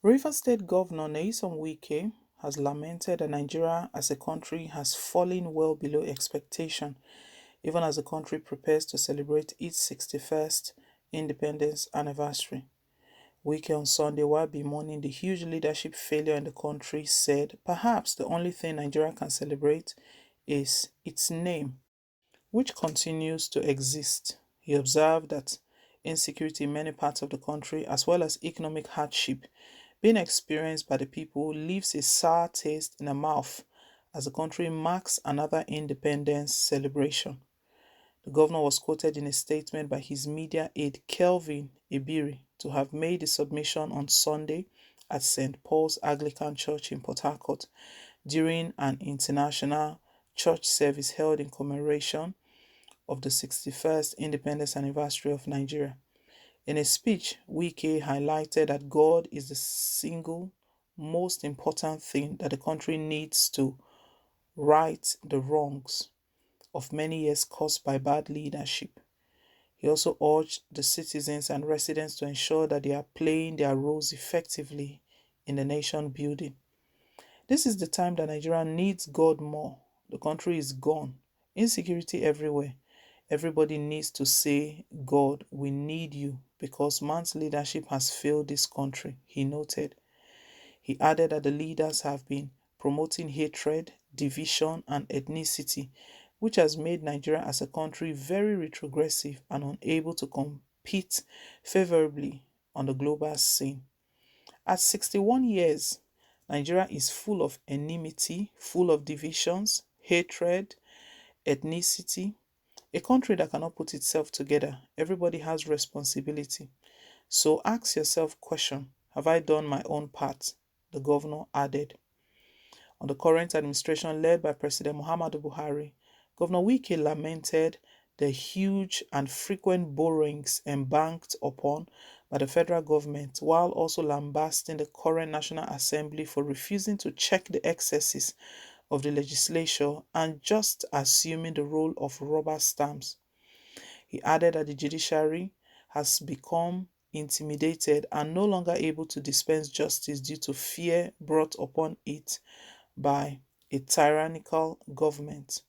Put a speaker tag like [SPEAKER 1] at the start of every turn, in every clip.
[SPEAKER 1] Rivers State Governor Nyesom Wike has lamented that Nigeria as a country has fallen well below expectation, even as the country prepares to celebrate its 61st independence anniversary. Wike on Sunday, while bemoaning the huge leadership failure in the country, said perhaps the only thing Nigeria can celebrate is its name, which continues to exist. He observed that insecurity in many parts of the country, as well as economic hardship being experienced by the people, leaves a sour taste in the mouth as the country marks another independence celebration. The governor was quoted in a statement by his media aide Kelvin Ibiri to have made the submission on Sunday at St. Paul's Anglican Church in Port Harcourt during an international church service held in commemoration of the 61st independence anniversary of Nigeria. In a speech, Wike highlighted that God is the single most important thing that the country needs to right the wrongs of many years caused by bad leadership. He also urged the citizens and residents to ensure that they are playing their roles effectively in the nation building. This is the time that Nigeria needs God more. The country is gone. Insecurity everywhere. Everybody needs to say, God, we need you because man's leadership has failed this country, he noted. He added that the leaders have been promoting hatred, division, and ethnicity, which has made Nigeria as a country very retrogressive and unable to compete favorably on the global scene. At 61 years, Nigeria is full of enmity, full of divisions, hatred, ethnicity. A country that cannot put itself together. Everybody has responsibility. So ask yourself question, have I done my own part? The governor added. On the current administration led by President Muhammadu Buhari, Governor Wike lamented the huge and frequent borrowings embanked upon by the federal government, while also lambasting the current National Assembly for refusing to check the excesses of the legislature and just assuming the role of rubber stamps. He added that the judiciary has become intimidated and no longer able to dispense justice due to fear brought upon it by a tyrannical government.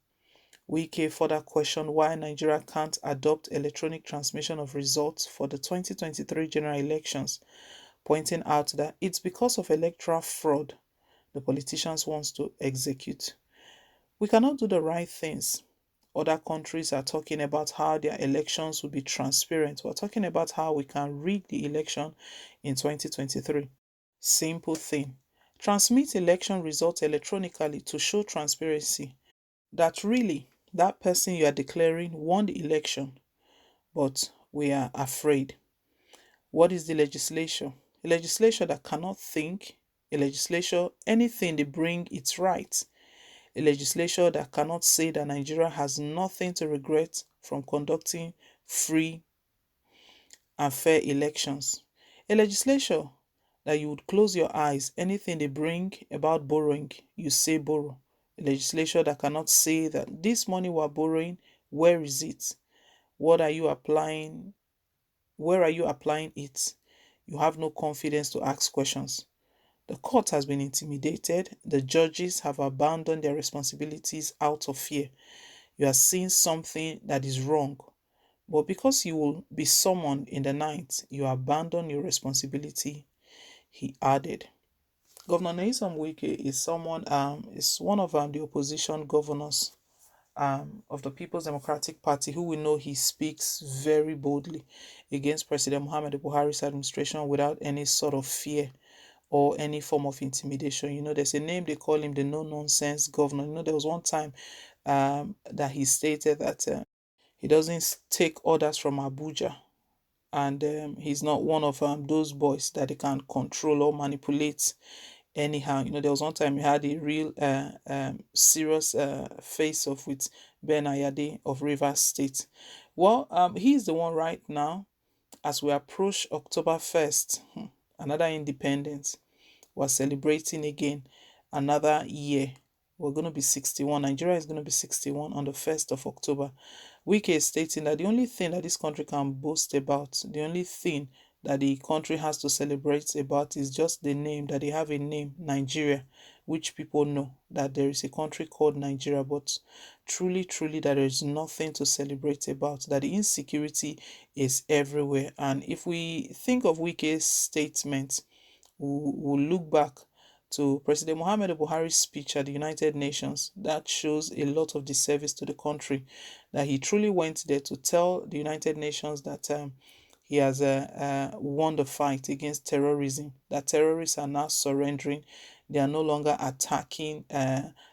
[SPEAKER 1] Wike further questioned why Nigeria can't adopt electronic transmission of results for the 2023 general elections, pointing out that it's because of electoral fraud the politicians want to execute. We cannot do the right things. Other countries are talking about how their elections will be transparent. We're talking about how we can rig the election in 2023. Simple thing. Transmit election results electronically to show transparency that really that person you are declaring won the election. But we are afraid. What is the legislature? A legislature that cannot think, a legislature, anything they bring, it's right. A legislature that cannot say that Nigeria has nothing to regret from conducting free and fair elections. A legislature that you would close your eyes, anything they bring about borrowing, you say borrow. A legislature that cannot say that this money we're borrowing, where is it? What are you applying? Where are you applying it? You have no confidence to ask questions. The court has been intimidated. The judges have abandoned their responsibilities out of fear. You are seeing something that is wrong. But because you will be summoned in the night, you abandon your responsibility, he added. Governor Nyesom Wike is one of the opposition governors of the People's Democratic Party, who we know he speaks very boldly against President Muhammadu Buhari's administration without any sort of fear or any form of intimidation. There's a name they call him, the no-nonsense governor. There was one time that he stated that he doesn't take orders from Abuja, and he's not one of those boys that they can control or manipulate anyhow. There was one time he had a real serious face-off with Ben Ayade of Rivers State. Well, he's the one right now as we approach October 1st, another independence. We're celebrating again another year. We're going to be 61. Nigeria is going to be 61 on the 1st of October. Wike is stating that the only thing that this country can boast about, the only thing that the country has to celebrate about is just the name, that they have a name, Nigeria, which people know that there is a country called Nigeria, but truly, truly, that there is nothing to celebrate about, that the insecurity is everywhere. And if we think of Wike's statement, we'll look back to President Muhammad Buhari's speech at the United Nations. That shows a lot of disservice to the country, that he truly went there to tell the United Nations that he has won the fight against terrorism, that terrorists are now surrendering. They are no longer attacking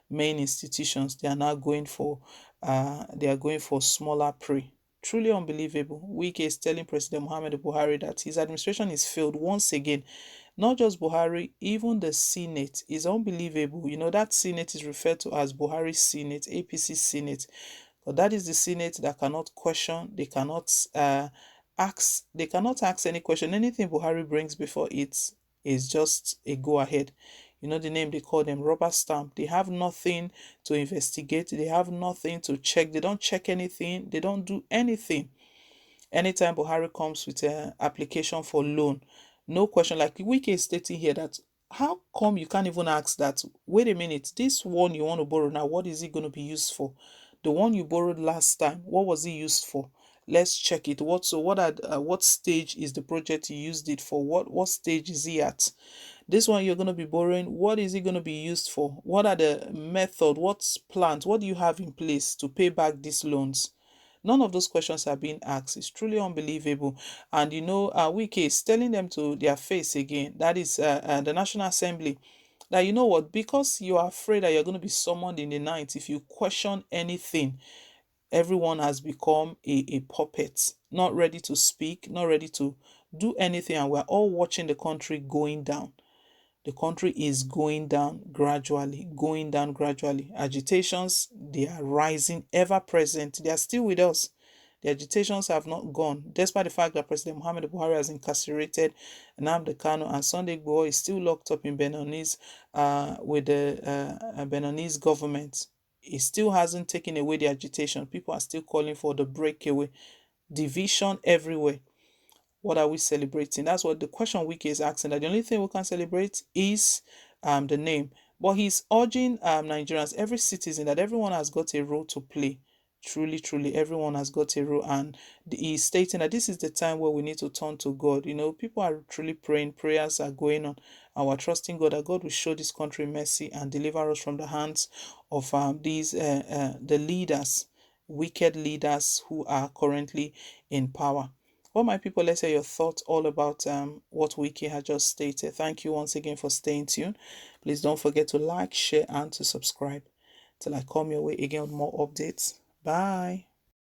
[SPEAKER 1] main institutions. They are now going for smaller prey. Truly unbelievable. Wike is telling President Muhammad Buhari that his administration is failed once again. Not just Buhari, even the Senate is unbelievable. You know, that Senate is referred to as Buhari's Senate, APC Senate. But that is the Senate that cannot question, they cannot ask any question. Anything Buhari brings before it is just a go ahead. You know the name they call them, rubber stamp. They have nothing to investigate, they have nothing to check, they don't check anything, they don't do anything. Anytime Buhari comes with an application for loan, no question. Like Wike is stating here that how come you can't even ask that, wait a minute, this one you want to borrow now, what is it going to be used for? The one you borrowed last time, what was it used for? Let's check it. What stage is the project you used it for? What stage is it at? This one you're going to be borrowing, what is it going to be used for? What are the method? What's plans? What do you have in place to pay back these loans? None of those questions are being asked. It's truly unbelievable. And you know, Wike is telling them to their face again. That is the National Assembly. That you know what, because you are afraid that you're going to be summoned in the night if you question anything, everyone has become a puppet, not ready to speak, not ready to do anything. And we're all watching the country going down. The country is going down gradually, going down gradually. Agitations, they are rising, ever present. They are still with us. The agitations have not gone, despite the fact that President Muhammad Buhari has incarcerated Nnamdi Kanu, and Sunday Igboho is still locked up in Beninese with the Beninese government. It still hasn't taken away the agitation. People are still calling for the breakaway. Division everywhere. What are we celebrating? That's what the question Wike is asking. That the only thing we can celebrate is the name. But he's urging Nigerians, every citizen, that everyone has got a role to play. Truly, truly, everyone has got a role. And he's stating that this is the time where we need to turn to God. You know, people are truly praying, prayers are going on. And we're trusting God that God will show this country mercy and deliver us from the hands of the leaders, wicked leaders who are currently in power. Well, my people, let's hear your thoughts all about what Wike has just stated. Thank you once again for staying tuned. Please don't forget to like, share, and to subscribe. Till I come your way again with more updates. Bye.